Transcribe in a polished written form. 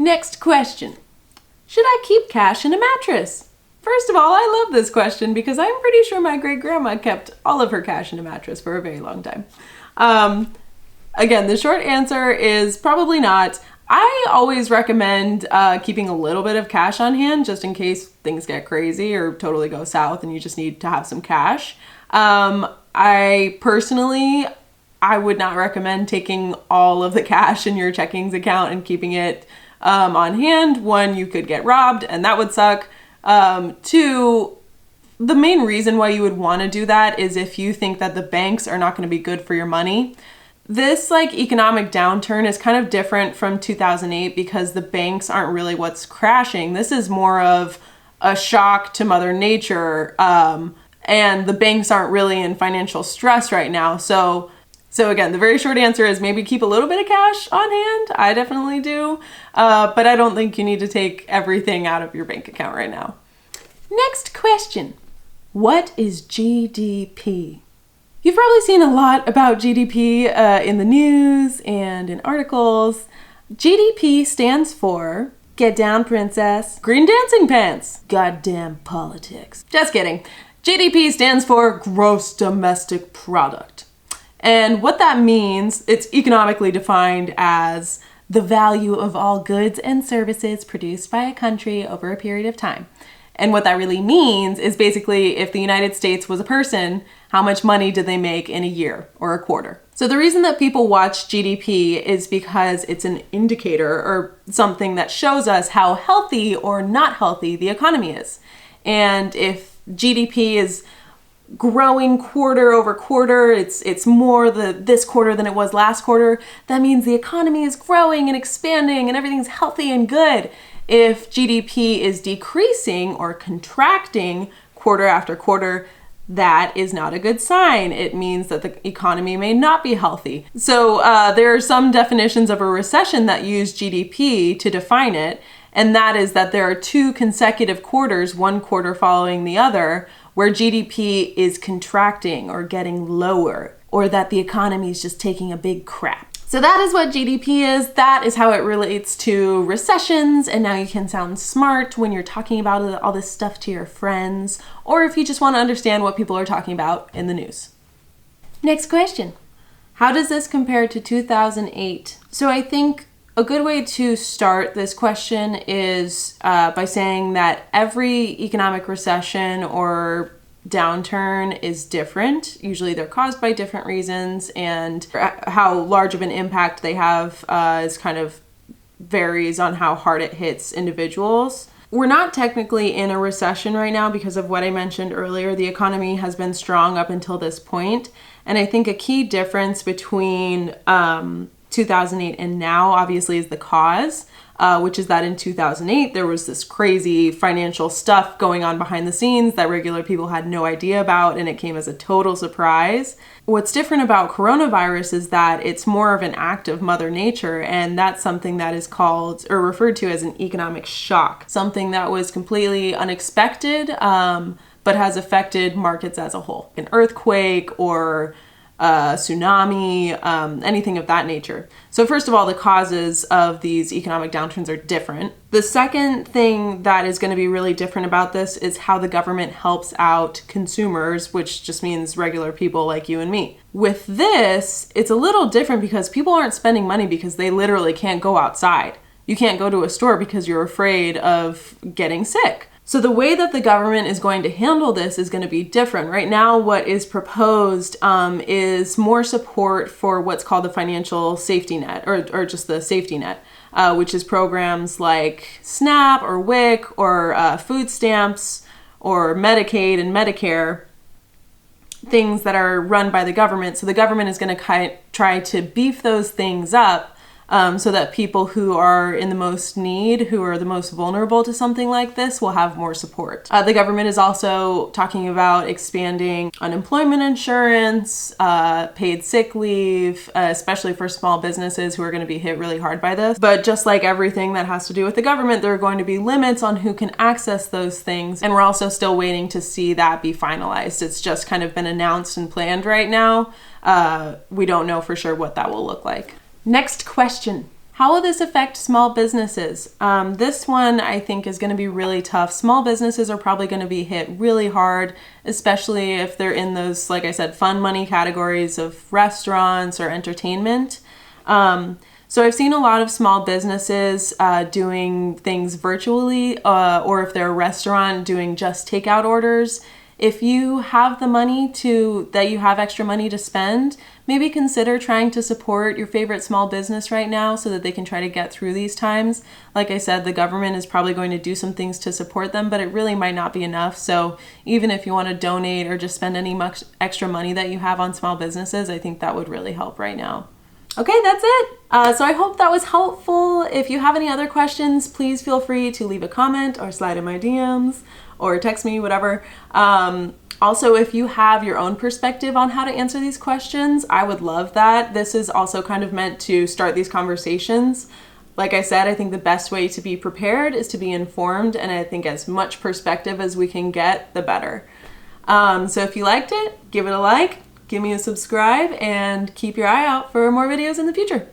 Next question. Should I keep cash in a mattress? First of all, I love this question because I'm pretty sure my great-grandma kept all of her cash in a mattress for a very long time. Again, the short answer is probably not. I always recommend keeping a little bit of cash on hand just in case things get crazy or totally go south and you just need to have some cash. I personally would not recommend taking all of the cash in your checkings account and keeping it on hand. One, you could get robbed and that would suck. Two, the main reason why you would want to do that is if you think that the banks are not going to be good for your money. This economic downturn is kind of different from 2008 because the banks aren't really what's crashing. This is more of a shock to Mother Nature, and the banks aren't really in financial stress right now. So again, the very short answer is maybe keep a little bit of cash on hand. I definitely do, but I don't think you need to take everything out of your bank account right now. Next question. What is GDP? You've probably seen a lot about GDP in the news and in articles. GDP stands for, get down princess, green dancing pants, goddamn politics. Just kidding. GDP stands for gross domestic product. And what that means, it's economically defined as the value of all goods and services produced by a country over a period of time. And what that really means is basically if the United States was a person, how much money did they make in a year or a quarter? So the reason that people watch GDP is because it's an indicator or something that shows us how healthy or not healthy the economy is. And if GDP is growing quarter over quarter, it's more this quarter than it was last quarter, that means the economy is growing and expanding and everything's healthy and good. If GDP is decreasing or contracting quarter after quarter, that is not a good sign. It means that the economy may not be healthy. So there are some definitions of a recession that use GDP to define it, and that is that there are two consecutive quarters, one quarter following the other, where GDP is contracting or getting lower, or that the economy is just taking a big crap. So that is what GDP is. That is how it relates to recessions. And now you can sound smart when you're talking about all this stuff to your friends, or if you just want to understand what people are talking about in the news. Next question. How does this compare to 2008? So I think a good way to start this question is by saying that every economic recession or downturn is different. Usually they're caused by different reasons, and how large of an impact they have is kind of varies on how hard it hits individuals. We're not technically in a recession right now because of what I mentioned earlier. The economy has been strong up until this point, and I think a key difference between 2008 and now obviously is the cause, which is that in 2008 there was this crazy financial stuff going on behind the scenes that regular people had no idea about, and it came as a total surprise. What's different about coronavirus is that it's more of an act of Mother Nature, and that's something that is called or referred to as an economic shock, something that was completely unexpected, but has affected markets as a whole. An earthquake or tsunami, anything of that nature. So first of all, the causes of these economic downturns are different. The second thing that is going to be really different about this is how the government helps out consumers, which just means regular people like you and me. With this, it's a little different because people aren't spending money because they literally can't go outside. You can't go to a store because you're afraid of getting sick. So the way that the government is going to handle this is going to be different. Right now, what is proposed is more support for what's called the financial safety net, or just the safety net, which is programs like SNAP or WIC or food stamps or Medicaid and Medicare, things that are run by the government. So the government is going to try to beef those things up so that people who are in the most need, who are the most vulnerable to something like this, will have more support. The government is also talking about expanding unemployment insurance, paid sick leave, especially for small businesses who are going to be hit really hard by this. But just like everything that has to do with the government, there are going to be limits on who can access those things. And we're also still waiting to see that be finalized. It's just kind of been announced and planned right now. We don't know for sure what that will look like. Next question. How will this affect small businesses? This one I think is going to be really tough. Small businesses are probably going to be hit really hard, especially if they're in those, like I said, fun money categories of restaurants or entertainment. So I've seen a lot of small businesses doing things virtually, or if they're a restaurant, doing just takeout orders. If you have the money that you have extra money to spend, maybe consider trying to support your favorite small business right now so that they can try to get through these times. Like I said, the government is probably going to do some things to support them, but it really might not be enough. So even if you want to donate or just spend any much extra money that you have on small businesses, I think that would really help right now. Okay, that's it. So I hope that was helpful. If you have any other questions, please feel free to leave a comment or slide in my DMs or text me, whatever. Also, if you have your own perspective on how to answer these questions, I would love that. This is also kind of meant to start these conversations. Like I said, I think the best way to be prepared is to be informed, and I think as much perspective as we can get, the better. So if you liked it, give it a like, give me a subscribe, and keep your eye out for more videos in the future.